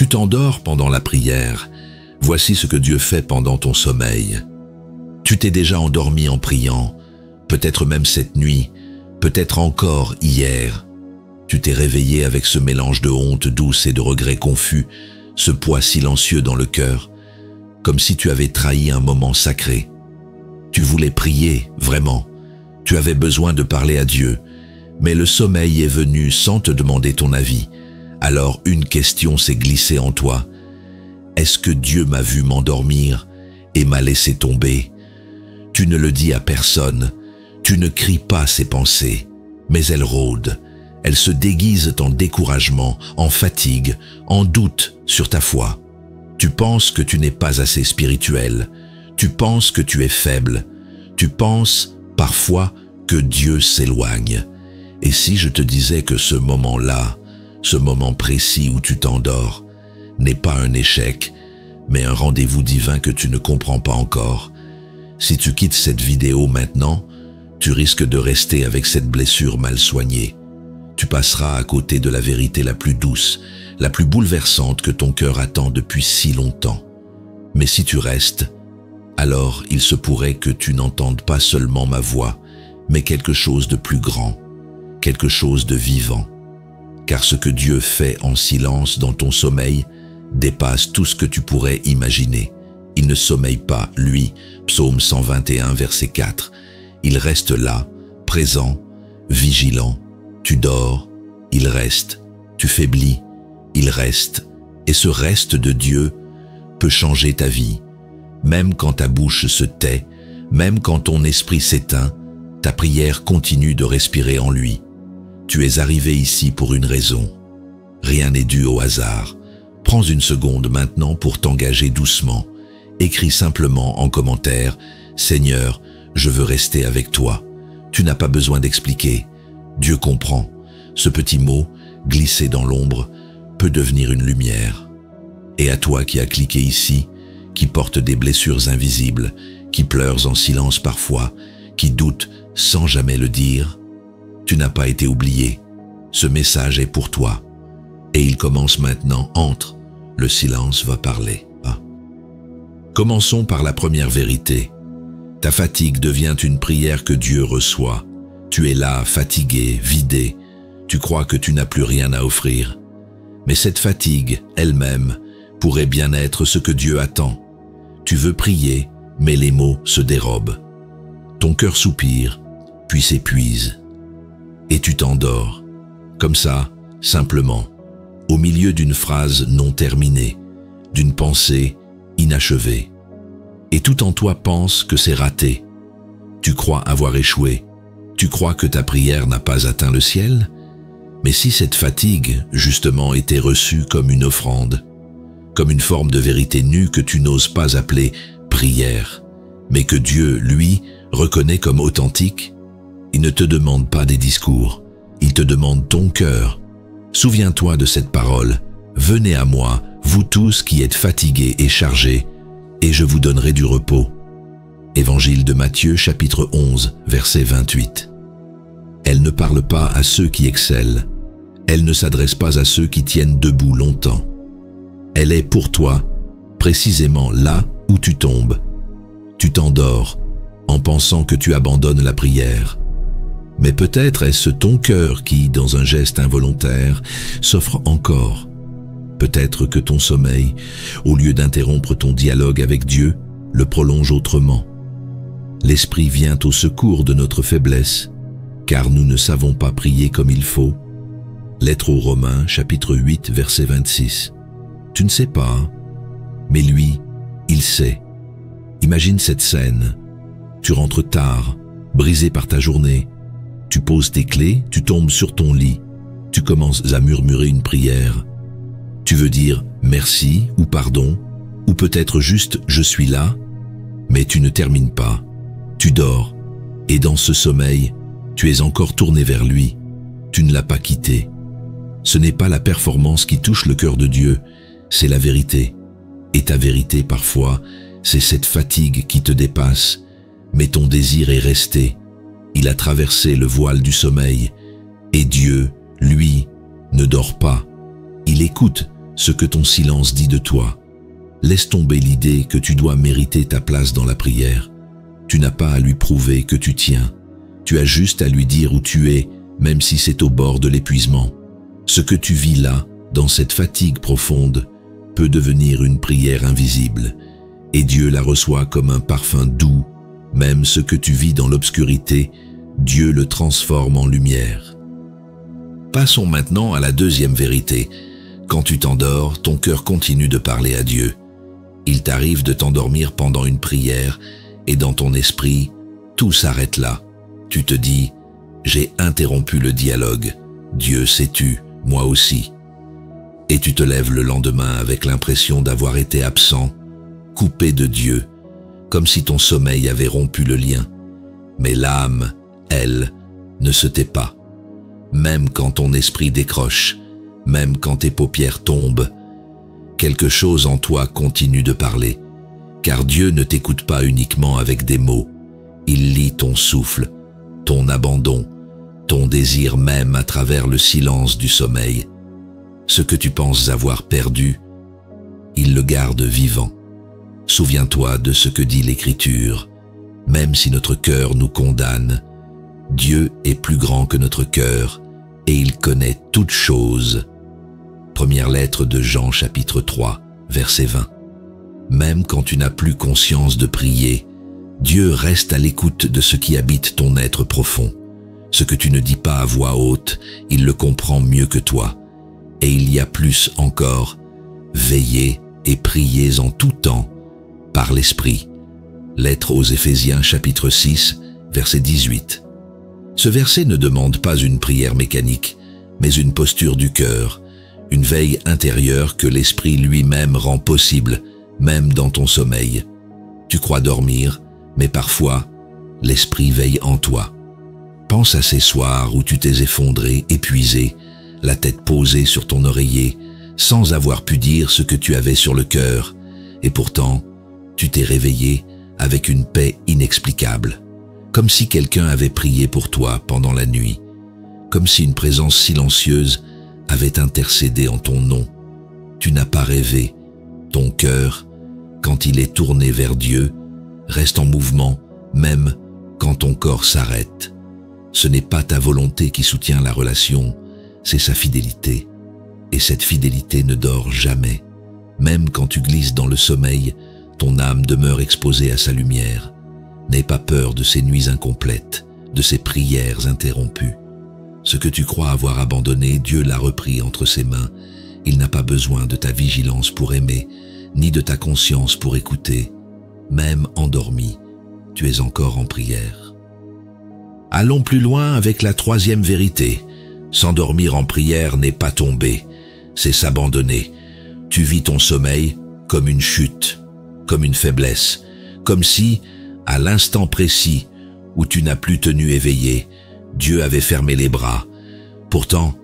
Tu t'endors pendant la prière. Voici ce que Dieu fait pendant ton sommeil. Tu t'es déjà endormi en priant, peut-être même cette nuit, peut-être encore hier. Tu t'es réveillé avec ce mélange de honte douce et de regrets confus, ce poids silencieux dans le cœur, comme si tu avais trahi un moment sacré. Tu voulais prier, vraiment. Tu avais besoin de parler à Dieu, mais le sommeil est venu sans te demander ton avis. Alors une question s'est glissée en toi. Est-ce que Dieu m'a vu m'endormir et m'a laissé tomber? Tu ne le dis à personne, tu ne cries pas ces pensées, mais elles rôdent. Elles se déguisent en découragement, en fatigue, en doute sur ta foi. Tu penses que tu n'es pas assez spirituel, tu penses que tu es faible, tu penses parfois que Dieu s'éloigne. Et si je te disais que ce moment-là, ce moment précis où tu t'endors, n'est pas un échec, mais un rendez-vous divin que tu ne comprends pas encore. Si tu quittes cette vidéo maintenant, tu risques de rester avec cette blessure mal soignée. Tu passeras à côté de la vérité la plus douce, la plus bouleversante que ton cœur attend depuis si longtemps. Mais si tu restes, alors il se pourrait que tu n'entendes pas seulement ma voix, mais quelque chose de plus grand, quelque chose de vivant. Car ce que Dieu fait en silence dans ton sommeil dépasse tout ce que tu pourrais imaginer. Il ne sommeille pas, lui, Psaume 121, verset 4. Il reste là, présent, vigilant. Tu dors, il reste. Tu faiblis, il reste. Et ce reste de Dieu peut changer ta vie. Même quand ta bouche se tait, même quand ton esprit s'éteint, ta prière continue de respirer en lui. Tu es arrivé ici pour une raison. Rien n'est dû au hasard. Prends une seconde maintenant pour t'engager doucement. Écris simplement en commentaire « Seigneur, je veux rester avec toi ». Tu n'as pas besoin d'expliquer. Dieu comprend. Ce petit mot, glissé dans l'ombre, peut devenir une lumière. Et à toi qui as cliqué ici, qui porte des blessures invisibles, qui pleures en silence parfois, qui doute sans jamais le dire, tu n'as pas été oublié. Ce message est pour toi. Et il commence maintenant. Entre. Le silence va parler. Commençons par la première vérité. Ta fatigue devient une prière que Dieu reçoit. Tu es là, fatigué, vidé. Tu crois que tu n'as plus rien à offrir. Mais cette fatigue, elle-même, pourrait bien être ce que Dieu attend. Tu veux prier, mais les mots se dérobent. Ton cœur soupire, puis s'épuise. Et tu t'endors. Comme ça, simplement, au milieu d'une phrase non terminée, d'une pensée inachevée. Et tout en toi pense que c'est raté. Tu crois avoir échoué. Tu crois que ta prière n'a pas atteint le ciel. Mais si cette fatigue, justement, était reçue comme une offrande, comme une forme de vérité nue que tu n'oses pas appeler prière, mais que Dieu, lui, reconnaît comme authentique, il ne te demande pas des discours, il te demande ton cœur. Souviens-toi de cette parole. Venez à moi, vous tous qui êtes fatigués et chargés, et je vous donnerai du repos. Évangile de Matthieu, chapitre 11, verset 28. Elle ne parle pas à ceux qui excellent. Elle ne s'adresse pas à ceux qui tiennent debout longtemps. Elle est pour toi, précisément là où tu tombes. Tu t'endors en pensant que tu abandonnes la prière. Mais peut-être est-ce ton cœur qui, dans un geste involontaire, s'offre encore. Peut-être que ton sommeil, au lieu d'interrompre ton dialogue avec Dieu, le prolonge autrement. L'Esprit vient au secours de notre faiblesse, car nous ne savons pas prier comme il faut. Lettre aux Romains, chapitre 8, verset 26. Tu ne sais pas, mais lui, il sait. Imagine cette scène. Tu rentres tard, brisé par ta journée. Tu poses tes clés, tu tombes sur ton lit. Tu commences à murmurer une prière. Tu veux dire merci ou pardon, ou peut-être juste je suis là, mais tu ne termines pas. Tu dors, et dans ce sommeil, tu es encore tourné vers lui. Tu ne l'as pas quitté. Ce n'est pas la performance qui touche le cœur de Dieu, c'est la vérité. Et ta vérité, parfois, c'est cette fatigue qui te dépasse, mais ton désir est resté. Il a traversé le voile du sommeil, et Dieu, lui, ne dort pas. Il écoute ce que ton silence dit de toi. Laisse tomber l'idée que tu dois mériter ta place dans la prière. Tu n'as pas à lui prouver que tu tiens. Tu as juste à lui dire où tu es, même si c'est au bord de l'épuisement. Ce que tu vis là, dans cette fatigue profonde, peut devenir une prière invisible, et Dieu la reçoit comme un parfum doux. Même ce que tu vis dans l'obscurité, Dieu le transforme en lumière. Passons maintenant à la deuxième vérité. Quand tu t'endors, ton cœur continue de parler à Dieu. Il t'arrive de t'endormir pendant une prière, et dans ton esprit, tout s'arrête là. Tu te dis, j'ai interrompu le dialogue. Dieu s'est tu, moi aussi. Et tu te lèves le lendemain avec l'impression d'avoir été absent, coupé de Dieu, comme si ton sommeil avait rompu le lien. Mais l'âme, elle, ne se tait pas. Même quand ton esprit décroche, même quand tes paupières tombent, quelque chose en toi continue de parler, car Dieu ne t'écoute pas uniquement avec des mots. Il lit ton souffle, ton abandon, ton désir même à travers le silence du sommeil. Ce que tu penses avoir perdu, il le garde vivant. Souviens-toi de ce que dit l'Écriture. Même si notre cœur nous condamne, Dieu est plus grand que notre cœur et il connaît toutes choses. Première lettre de Jean chapitre 3, verset 20. Même quand tu n'as plus conscience de prier, Dieu reste à l'écoute de ce qui habite ton être profond. Ce que tu ne dis pas à voix haute, il le comprend mieux que toi. Et il y a plus encore, veillez et priez en tout temps, par l'Esprit. Lettre aux Éphésiens chapitre 6, verset 18. Ce verset ne demande pas une prière mécanique, mais une posture du cœur, une veille intérieure que l'Esprit lui-même rend possible, même dans ton sommeil. Tu crois dormir, mais parfois, l'Esprit veille en toi. Pense à ces soirs où tu t'es effondré, épuisé, la tête posée sur ton oreiller, sans avoir pu dire ce que tu avais sur le cœur, et pourtant, tu t'es réveillé avec une paix inexplicable, comme si quelqu'un avait prié pour toi pendant la nuit, comme si une présence silencieuse avait intercédé en ton nom. Tu n'as pas rêvé. Ton cœur, quand il est tourné vers Dieu, reste en mouvement, même quand ton corps s'arrête. Ce n'est pas ta volonté qui soutient la relation, c'est sa fidélité. Et cette fidélité ne dort jamais. Même quand tu glisses dans le sommeil, ton âme demeure exposée à sa lumière. N'aie pas peur de ces nuits incomplètes, de ces prières interrompues. Ce que tu crois avoir abandonné, Dieu l'a repris entre ses mains. Il n'a pas besoin de ta vigilance pour aimer, ni de ta conscience pour écouter. Même endormi, tu es encore en prière. Allons plus loin avec la troisième vérité. S'endormir en prière n'est pas tomber, c'est s'abandonner. Tu vis ton sommeil comme une chute, comme une faiblesse, comme si, à l'instant précis où tu n'as plus tenu éveillé, Dieu avait fermé les bras. Pourtant,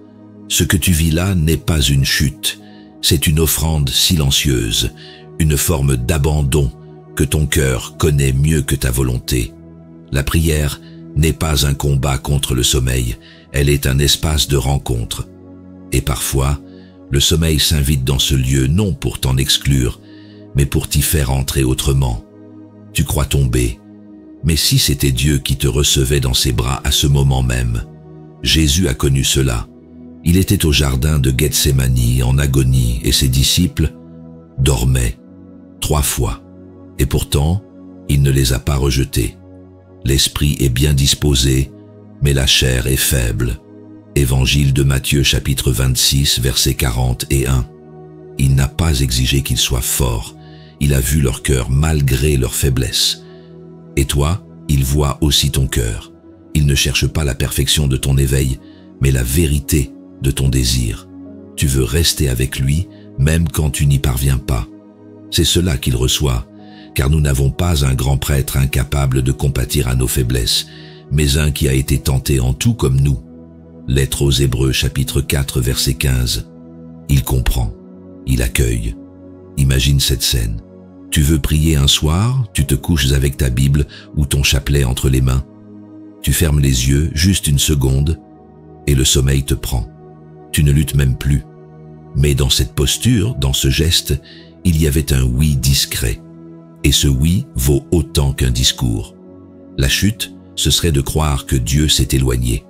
ce que tu vis là n'est pas une chute, c'est une offrande silencieuse, une forme d'abandon que ton cœur connaît mieux que ta volonté. La prière n'est pas un combat contre le sommeil, elle est un espace de rencontre. Et parfois, le sommeil s'invite dans ce lieu non pour t'en exclure, mais pour t'y faire entrer autrement. Tu crois tomber, mais si c'était Dieu qui te recevait dans ses bras à ce moment même? Jésus a connu cela. Il était au jardin de Gethsémani en agonie et ses disciples dormaient 3 fois. Et pourtant, il ne les a pas rejetés. L'esprit est bien disposé, mais la chair est faible. Évangile de Matthieu chapitre 26, versets 40 et 1. Il n'a pas exigé qu'ils soient forts. Il a vu leur cœur malgré leur faiblesse. Et toi, il voit aussi ton cœur. Il ne cherche pas la perfection de ton éveil, mais la vérité de ton désir. Tu veux rester avec lui, même quand tu n'y parviens pas. C'est cela qu'il reçoit, car nous n'avons pas un grand prêtre incapable de compatir à nos faiblesses, mais un qui a été tenté en tout comme nous. Lettre aux Hébreux chapitre 4 verset 15. Il comprend, il accueille. Imagine cette scène. Tu veux prier un soir, tu te couches avec ta Bible ou ton chapelet entre les mains. Tu fermes les yeux juste une seconde et le sommeil te prend. Tu ne luttes même plus. Mais dans cette posture, dans ce geste, il y avait un oui discret. Et ce oui vaut autant qu'un discours. La chute, ce serait de croire que Dieu s'est éloigné.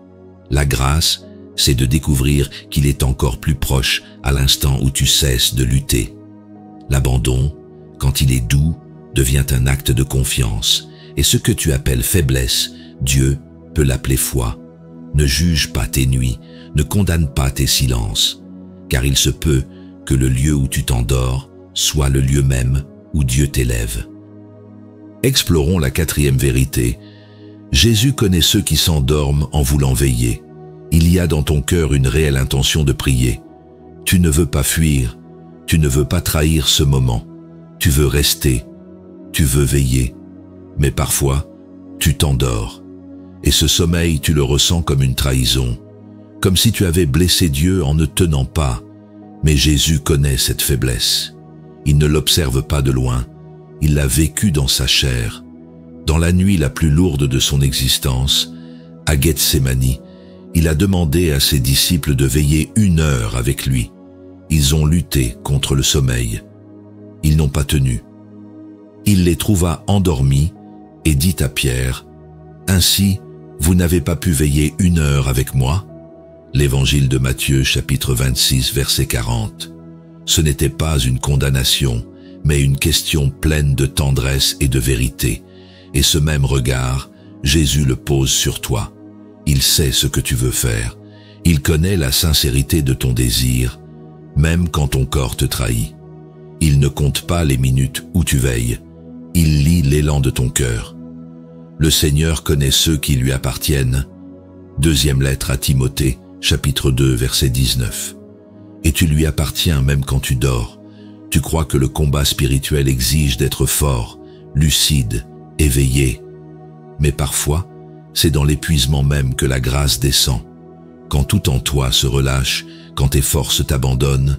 La grâce, c'est de découvrir qu'il est encore plus proche à l'instant où tu cesses de lutter. L'abandon, quand il est doux, devient un acte de confiance. Et ce que tu appelles faiblesse, Dieu peut l'appeler foi. Ne juge pas tes nuits, ne condamne pas tes silences, car il se peut que le lieu où tu t'endors soit le lieu même où Dieu t'élève. Explorons la quatrième vérité. Jésus connaît ceux qui s'endorment en voulant veiller. Il y a dans ton cœur une réelle intention de prier. Tu ne veux pas fuir, tu ne veux pas trahir ce moment. Tu veux rester, tu veux veiller. Mais parfois, tu t'endors. Et ce sommeil, tu le ressens comme une trahison, comme si tu avais blessé Dieu en ne tenant pas. Mais Jésus connaît cette faiblesse. Il ne l'observe pas de loin, il l'a vécu dans sa chair. Dans la nuit la plus lourde de son existence, à Gethsémani, il a demandé à ses disciples de veiller 1 heure avec lui. Ils ont lutté contre le sommeil. Ils n'ont pas tenu. Il les trouva endormis et dit à Pierre, « Ainsi, vous n'avez pas pu veiller 1 heure avec moi ?» L'évangile de Matthieu, chapitre 26, verset 40. Ce n'était pas une condamnation, mais une question pleine de tendresse et de vérité. Et ce même regard, Jésus le pose sur toi. Il sait ce que tu veux faire. Il connaît la sincérité de ton désir, même quand ton corps te trahit. Il ne compte pas les minutes où tu veilles. Il lit l'élan de ton cœur. Le Seigneur connaît ceux qui lui appartiennent. Deuxième lettre à Timothée, chapitre 2, verset 19. Et tu lui appartiens même quand tu dors. Tu crois que le combat spirituel exige d'être fort, lucide, éveillé. Mais parfois, c'est dans l'épuisement même que la grâce descend. Quand tout en toi se relâche, quand tes forces t'abandonnent,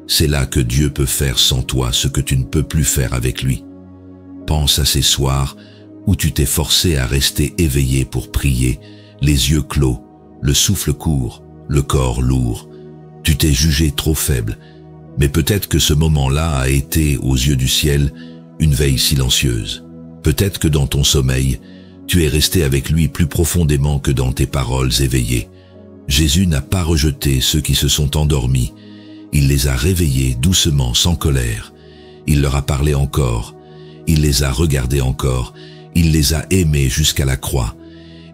c'est là que Dieu peut faire sans toi ce que tu ne peux plus faire avec lui. Pense à ces soirs où tu t'es forcé à rester éveillé pour prier, les yeux clos, le souffle court, le corps lourd. Tu t'es jugé trop faible, mais peut-être que ce moment-là a été, aux yeux du ciel, une veille silencieuse. Peut-être que dans ton sommeil, tu es resté avec lui plus profondément que dans tes paroles éveillées. Jésus n'a pas rejeté ceux qui se sont endormis. Il les a réveillés doucement, sans colère. Il leur a parlé encore. Il les a regardés encore. Il les a aimés jusqu'à la croix.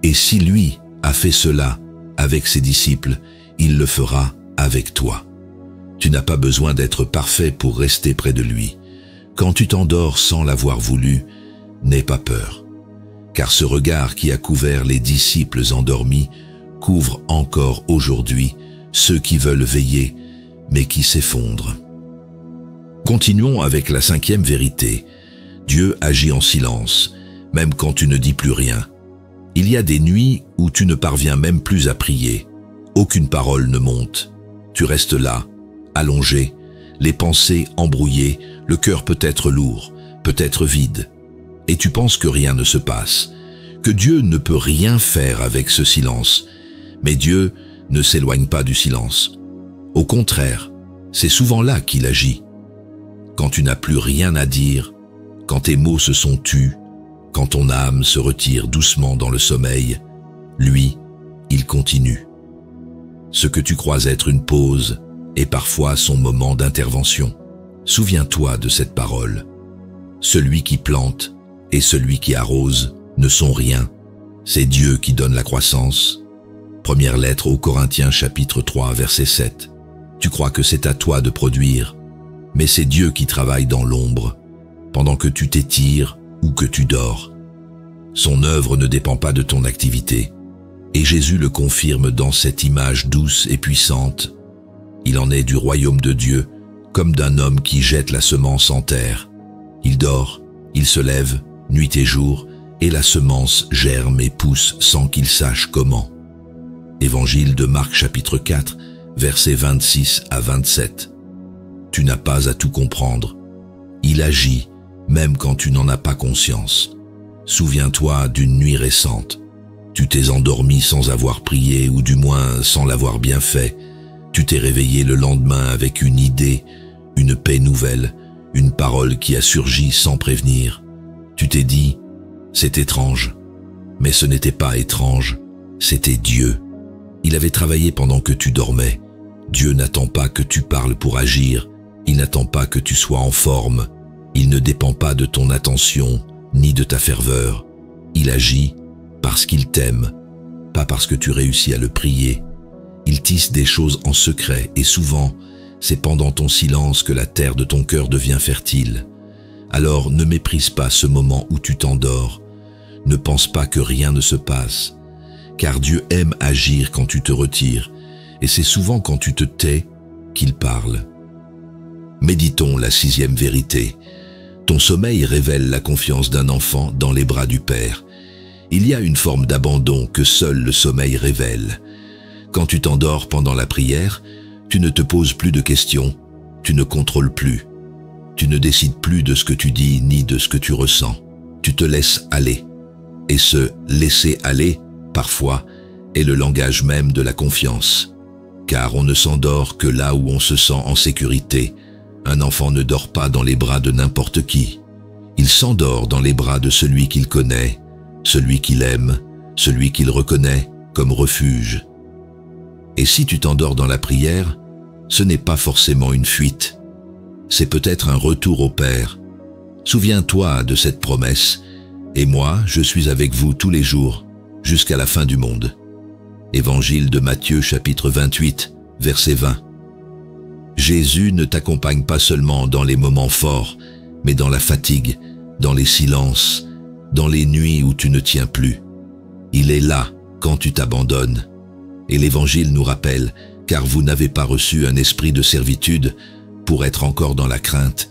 Et si lui a fait cela avec ses disciples, il le fera avec toi. Tu n'as pas besoin d'être parfait pour rester près de lui. Quand tu t'endors sans l'avoir voulu, n'aie pas peur. Car ce regard qui a couvert les disciples endormis couvre encore aujourd'hui ceux qui veulent veiller, mais qui s'effondrent. Continuons avec la 5e vérité. Dieu agit en silence, même quand tu ne dis plus rien. Il y a des nuits où tu ne parviens même plus à prier. Aucune parole ne monte. Tu restes là, allongé, les pensées embrouillées, le cœur peut être lourd, peut être vide. Et tu penses que rien ne se passe, que Dieu ne peut rien faire avec ce silence. Mais Dieu ne s'éloigne pas du silence. Au contraire, c'est souvent là qu'il agit. Quand tu n'as plus rien à dire, quand tes mots se sont tus, quand ton âme se retire doucement dans le sommeil, lui, il continue. Ce que tu crois être une pause est parfois son moment d'intervention. Souviens-toi de cette parole. Celui qui plante et celui qui arrose ne sont rien. C'est Dieu qui donne la croissance. Première lettre aux Corinthiens, chapitre 3, verset 7. Tu crois que c'est à toi de produire, mais c'est Dieu qui travaille dans l'ombre, pendant que tu t'étires ou que tu dors. Son œuvre ne dépend pas de ton activité, et Jésus le confirme dans cette image douce et puissante. Il en est du royaume de Dieu, comme d'un homme qui jette la semence en terre. Il dort, il se lève, nuit et jour, et la semence germe et pousse sans qu'il sache comment. Évangile de Marc chapitre 4, versets 26 à 27. Tu n'as pas à tout comprendre. Il agit, même quand tu n'en as pas conscience. Souviens-toi d'une nuit récente. Tu t'es endormi sans avoir prié, ou du moins sans l'avoir bien fait. Tu t'es réveillé le lendemain avec une idée, une paix nouvelle, une parole qui a surgi sans prévenir. Tu t'es dit, c'est étrange. Mais ce n'était pas étrange, c'était Dieu. Il avait travaillé pendant que tu dormais. Dieu n'attend pas que tu parles pour agir. Il n'attend pas que tu sois en forme. Il ne dépend pas de ton attention, ni de ta ferveur. Il agit parce qu'il t'aime, pas parce que tu réussis à le prier. Il tisse des choses en secret et souvent, c'est pendant ton silence que la terre de ton cœur devient fertile. Alors ne méprise pas ce moment où tu t'endors. Ne pense pas que rien ne se passe, car Dieu aime agir quand tu te retires, et c'est souvent quand tu te tais qu'il parle. Méditons la 6e vérité. Ton sommeil révèle la confiance d'un enfant dans les bras du Père. Il y a une forme d'abandon que seul le sommeil révèle. Quand tu t'endors pendant la prière, tu ne te poses plus de questions, tu ne contrôles plus. Tu ne décides plus de ce que tu dis ni de ce que tu ressens. Tu te laisses aller. Et ce « laisser aller », parfois, est le langage même de la confiance. Car on ne s'endort que là où on se sent en sécurité. Un enfant ne dort pas dans les bras de n'importe qui. Il s'endort dans les bras de celui qu'il connaît, celui qu'il aime, celui qu'il reconnaît comme refuge. Et si tu t'endors dans la prière, ce n'est pas forcément une fuite. C'est peut-être un retour au Père. Souviens-toi de cette promesse. Et moi, je suis avec vous tous les jours, jusqu'à la fin du monde. Évangile de Matthieu, chapitre 28, verset 20. Jésus ne t'accompagne pas seulement dans les moments forts, mais dans la fatigue, dans les silences, dans les nuits où tu ne tiens plus. Il est là quand tu t'abandonnes. Et l'Évangile nous rappelle, car vous n'avez pas reçu un esprit de servitude pour être encore dans la crainte,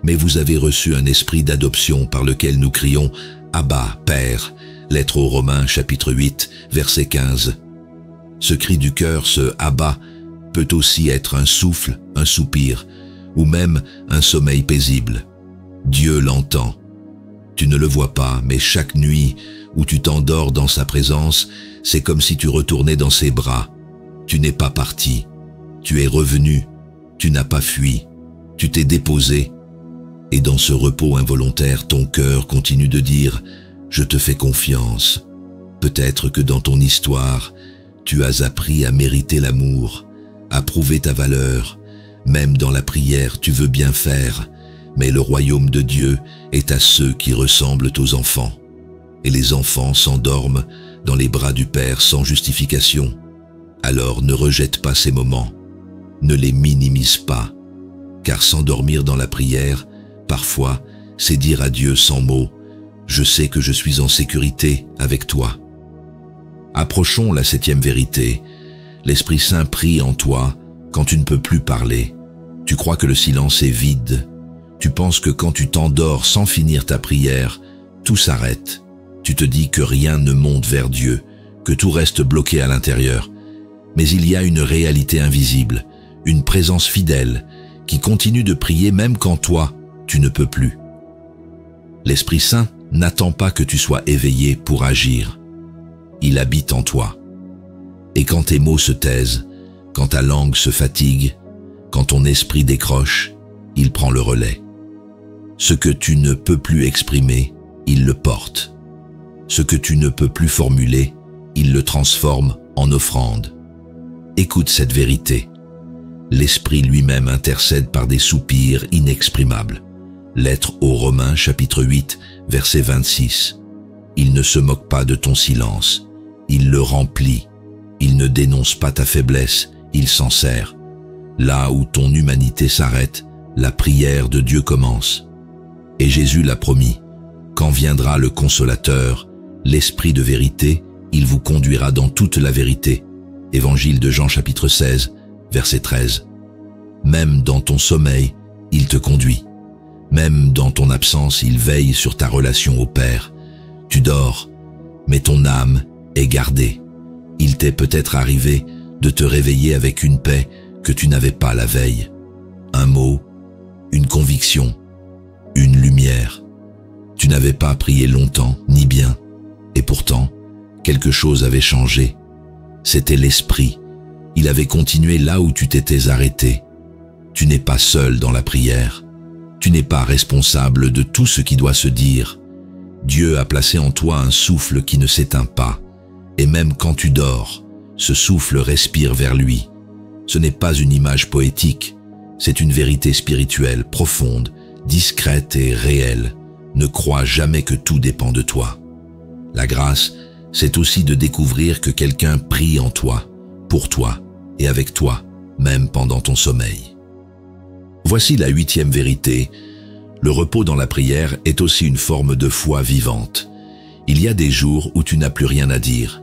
mais vous avez reçu un esprit d'adoption par lequel nous crions « Abba, Père », lettre aux Romains, chapitre 8, verset 15. Ce cri du cœur, ce « Abba », peut aussi être un souffle, un soupir, ou même un sommeil paisible. Dieu l'entend. Tu ne le vois pas, mais chaque nuit où tu t'endors dans sa présence, c'est comme si tu retournais dans ses bras. Tu n'es pas parti. Tu es revenu. Tu n'as pas fui. Tu t'es déposé. Et dans ce repos involontaire, ton cœur continue de dire « Je te fais confiance ». Peut-être que dans ton histoire, tu as appris à mériter l'amour, à prouver ta valeur. Même dans la prière, tu veux bien faire, mais le royaume de Dieu est à ceux qui ressemblent aux enfants. Et les enfants s'endorment dans les bras du Père sans justification. Alors ne rejette pas ces moments, ne les minimise pas, car s'endormir dans la prière, parfois, c'est dire à Dieu sans mots « Je sais que je suis en sécurité avec toi ». Approchons la 7e vérité. L'Esprit Saint prie en toi quand tu ne peux plus parler. Tu crois que le silence est vide. Tu penses que quand tu t'endors sans finir ta prière, tout s'arrête. Tu te dis que rien ne monte vers Dieu, que tout reste bloqué à l'intérieur. Mais il y a une réalité invisible, une présence fidèle, qui continue de prier même quand toi, tu ne peux plus. L'Esprit Saint n'attend pas que tu sois éveillé pour agir. Il habite en toi. Et quand tes mots se taisent, quand ta langue se fatigue, quand ton esprit décroche, il prend le relais. Ce que tu ne peux plus exprimer, il le porte. Ce que tu ne peux plus formuler, il le transforme en offrande. Écoute cette vérité. L'Esprit lui-même intercède par des soupirs inexprimables. Lettre aux Romains, chapitre 8, verset 26. Il ne se moque pas de ton silence. Il le remplit. Il ne dénonce pas ta faiblesse. Il s'en sert. Là où ton humanité s'arrête, la prière de Dieu commence. Et Jésus l'a promis. Quand viendra le Consolateur, l'Esprit de vérité, il vous conduira dans toute la vérité. Évangile de Jean, chapitre 16, verset 13. Même dans ton sommeil, il te conduit. Même dans ton absence, il veille sur ta relation au Père. Tu dors, mais ton âme est gardée. Il t'est peut-être arrivé de te réveiller avec une paix que tu n'avais pas la veille. Un mot, une conviction, une lumière. Tu n'avais pas prié longtemps, ni bien. Et pourtant, quelque chose avait changé. C'était l'Esprit Il avait continué là où tu t'étais arrêté. Tu n'es pas seul dans la prière. Tu n'es pas responsable de tout ce qui doit se dire. Dieu a placé en toi un souffle qui ne s'éteint pas. Et même quand tu dors, ce souffle respire vers lui. Ce n'est pas une image poétique, c'est une vérité spirituelle, profonde, discrète et réelle. Ne crois jamais que tout dépend de toi. La grâce, c'est aussi de découvrir que quelqu'un prie en toi, pour toi et avec toi, même pendant ton sommeil. Voici la 8e vérité. Le repos dans la prière est aussi une forme de foi vivante. Il y a des jours où tu n'as plus rien à dire.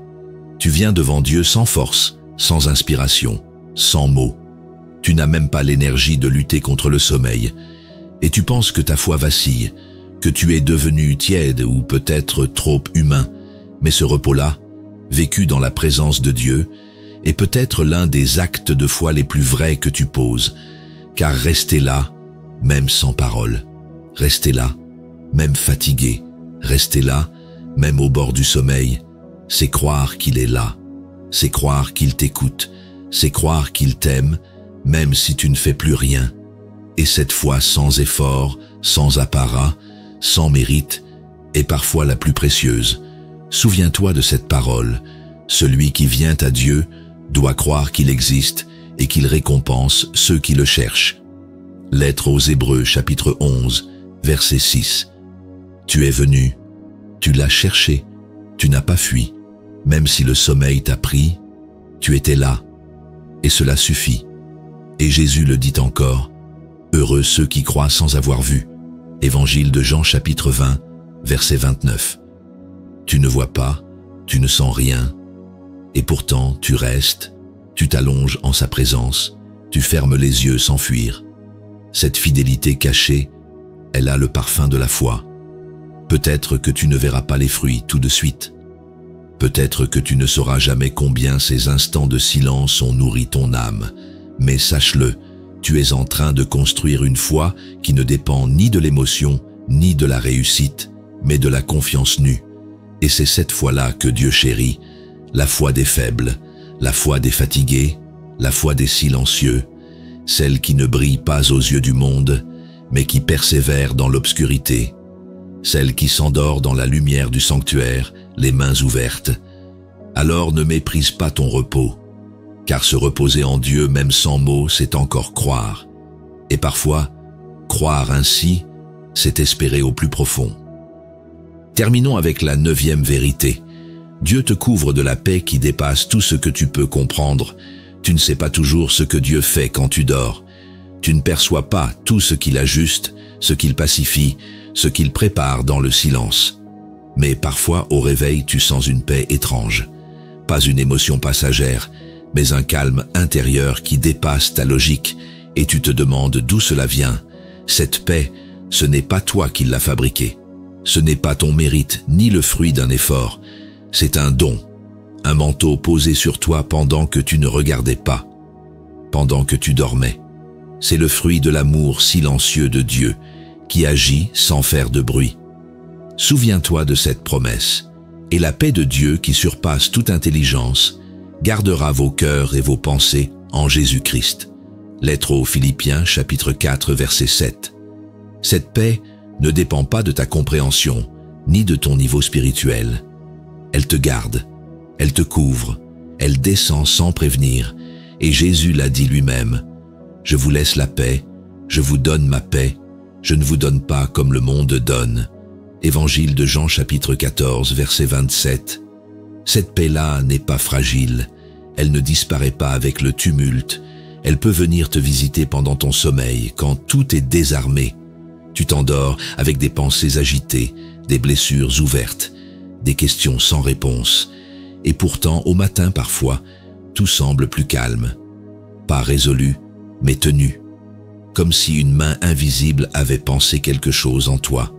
Tu viens devant Dieu sans force, sans inspiration, sans mots. Tu n'as même pas l'énergie de lutter contre le sommeil. Et tu penses que ta foi vacille, que tu es devenu tiède ou peut-être trop humain. Mais ce repos-là, vécu dans la présence de Dieu, est peut-être l'un des actes de foi les plus vrais que tu poses. Car rester là, même sans parole, rester là, même fatigué, rester là, même au bord du sommeil, c'est croire qu'il est là, c'est croire qu'il t'écoute, c'est croire qu'il t'aime, même si tu ne fais plus rien. Et cette foi sans effort, sans apparat, sans mérite, est parfois la plus précieuse. Souviens-toi de cette parole. Celui qui vient à Dieu doit croire qu'il existe et qu'il récompense ceux qui le cherchent. Lettre aux Hébreux, chapitre 11, verset 6. Tu es venu, tu l'as cherché, tu n'as pas fui. Même si le sommeil t'a pris, tu étais là, et cela suffit. Et Jésus le dit encore, heureux ceux qui croient sans avoir vu. Évangile de Jean, chapitre 20, verset 29. Tu ne vois pas, tu ne sens rien, et pourtant tu restes, tu t'allonges en sa présence, tu fermes les yeux sans fuir. Cette fidélité cachée, elle a le parfum de la foi. Peut-être que tu ne verras pas les fruits tout de suite. Peut-être que tu ne sauras jamais combien ces instants de silence ont nourri ton âme. Mais sache-le, tu es en train de construire une foi qui ne dépend ni de l'émotion, ni de la réussite, mais de la confiance nue. Et c'est cette foi-là que Dieu chérit, la foi des faibles, la foi des fatigués, la foi des silencieux, celle qui ne brille pas aux yeux du monde, mais qui persévère dans l'obscurité, celle qui s'endort dans la lumière du sanctuaire, les mains ouvertes. Alors ne méprise pas ton repos, car se reposer en Dieu même sans mots, c'est encore croire. Et parfois, croire ainsi, c'est espérer au plus profond. Terminons avec la 9e vérité. Dieu te couvre de la paix qui dépasse tout ce que tu peux comprendre. Tu ne sais pas toujours ce que Dieu fait quand tu dors. Tu ne perçois pas tout ce qu'il ajuste, ce qu'il pacifie, ce qu'il prépare dans le silence. Mais parfois, au réveil, tu sens une paix étrange. Pas une émotion passagère, mais un calme intérieur qui dépasse ta logique, et tu te demandes d'où cela vient. Cette paix, ce n'est pas toi qui l'as fabriquée. Ce n'est pas ton mérite, ni le fruit d'un effort. C'est un don, un manteau posé sur toi pendant que tu ne regardais pas, pendant que tu dormais. C'est le fruit de l'amour silencieux de Dieu, qui agit sans faire de bruit. Souviens-toi de cette promesse, et la paix de Dieu qui surpasse toute intelligence gardera vos cœurs et vos pensées en Jésus-Christ. Lettre aux Philippiens, chapitre 4, verset 7. Cette paix ne dépend pas de ta compréhension, ni de ton niveau spirituel. Elle te garde, elle te couvre, elle descend sans prévenir, et Jésus l'a dit lui-même, « Je vous laisse la paix, je vous donne ma paix, je ne vous donne pas comme le monde donne. » Évangile de Jean chapitre 14, verset 27. Cette paix-là n'est pas fragile, elle ne disparaît pas avec le tumulte, elle peut venir te visiter pendant ton sommeil, quand tout est désarmé. Tu t'endors avec des pensées agitées, des blessures ouvertes, des questions sans réponse. Et pourtant, au matin parfois, tout semble plus calme. Pas résolu, mais tenu. Comme si une main invisible avait pensé quelque chose en toi.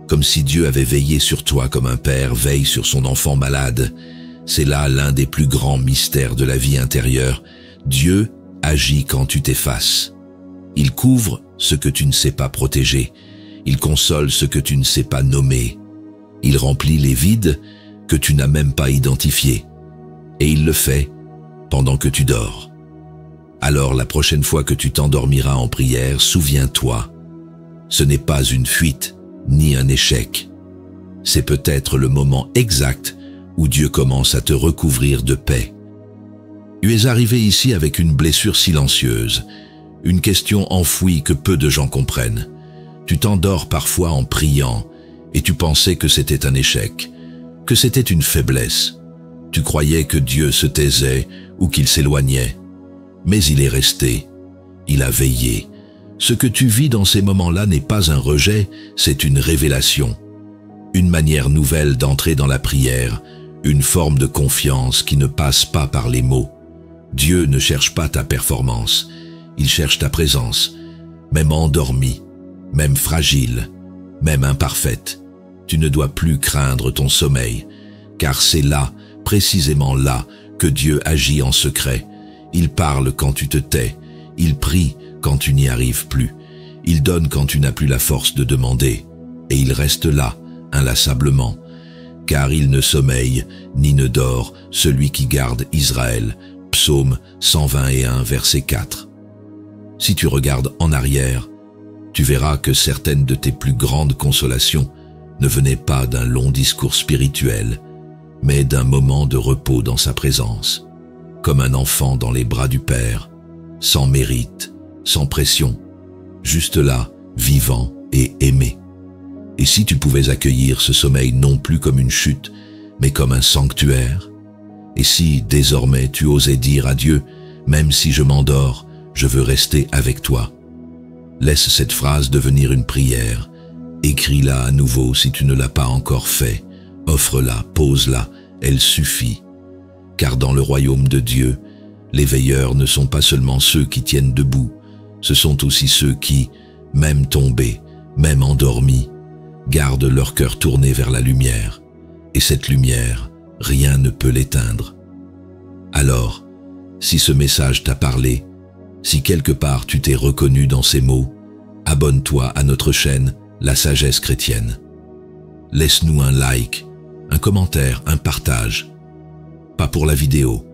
Comme si Dieu avait veillé sur toi comme un père veille sur son enfant malade. C'est là l'un des plus grands mystères de la vie intérieure. Dieu agit quand tu t'effaces. Il couvre ce que tu ne sais pas protéger. Il console ce que tu ne sais pas nommer. Il remplit les vides que tu n'as même pas identifiés. Et il le fait pendant que tu dors. Alors la prochaine fois que tu t'endormiras en prière, souviens-toi, ce n'est pas une fuite ni un échec. C'est peut-être le moment exact où Dieu commence à te recouvrir de paix. Tu es arrivé ici avec une blessure silencieuse, une question enfouie que peu de gens comprennent. Tu t'endors parfois en priant et tu pensais que c'était un échec, que c'était une faiblesse. Tu croyais que Dieu se taisait ou qu'il s'éloignait. Mais il est resté, il a veillé. Ce que tu vis dans ces moments-là n'est pas un rejet, c'est une révélation. Une manière nouvelle d'entrer dans la prière, une forme de confiance qui ne passe pas par les mots. Dieu ne cherche pas ta performance, il cherche ta présence, même endormie, même fragile, même imparfaite. Tu ne dois plus craindre ton sommeil, car c'est là, précisément là, que Dieu agit en secret. Il parle quand tu te tais, il prie quand tu n'y arrives plus, il donne quand tu n'as plus la force de demander, et il reste là, inlassablement, car il ne sommeille ni ne dort celui qui garde Israël. Psaume 121, verset 4. Si tu regardes en arrière, tu verras que certaines de tes plus grandes consolations ne venaient pas d'un long discours spirituel, mais d'un moment de repos dans sa présence, comme un enfant dans les bras du Père, sans mérite, sans pression, juste là, vivant et aimé. Et si tu pouvais accueillir ce sommeil non plus comme une chute, mais comme un sanctuaire? Et si, désormais, tu osais dire à Dieu, « Même si je m'endors, je veux rester avec toi ». Laisse cette phrase devenir une prière. Écris-la à nouveau si tu ne l'as pas encore fait. Offre-la, pose-la, elle suffit. Car dans le royaume de Dieu, les veilleurs ne sont pas seulement ceux qui tiennent debout, ce sont aussi ceux qui, même tombés, même endormis, gardent leur cœur tourné vers la lumière. Et cette lumière, rien ne peut l'éteindre. Alors, si ce message t'a parlé, si quelque part tu t'es reconnu dans ces mots, abonne-toi à notre chaîne La Sagesse Chrétienne. Laisse-nous un like, un commentaire, un partage. Pas pour la vidéo,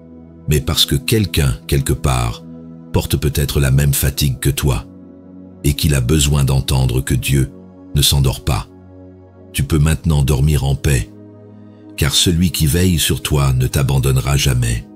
mais parce que quelqu'un, quelque part, porte peut-être la même fatigue que toi et qu'il a besoin d'entendre que Dieu ne s'endort pas. Tu peux maintenant dormir en paix, car celui qui veille sur toi ne t'abandonnera jamais.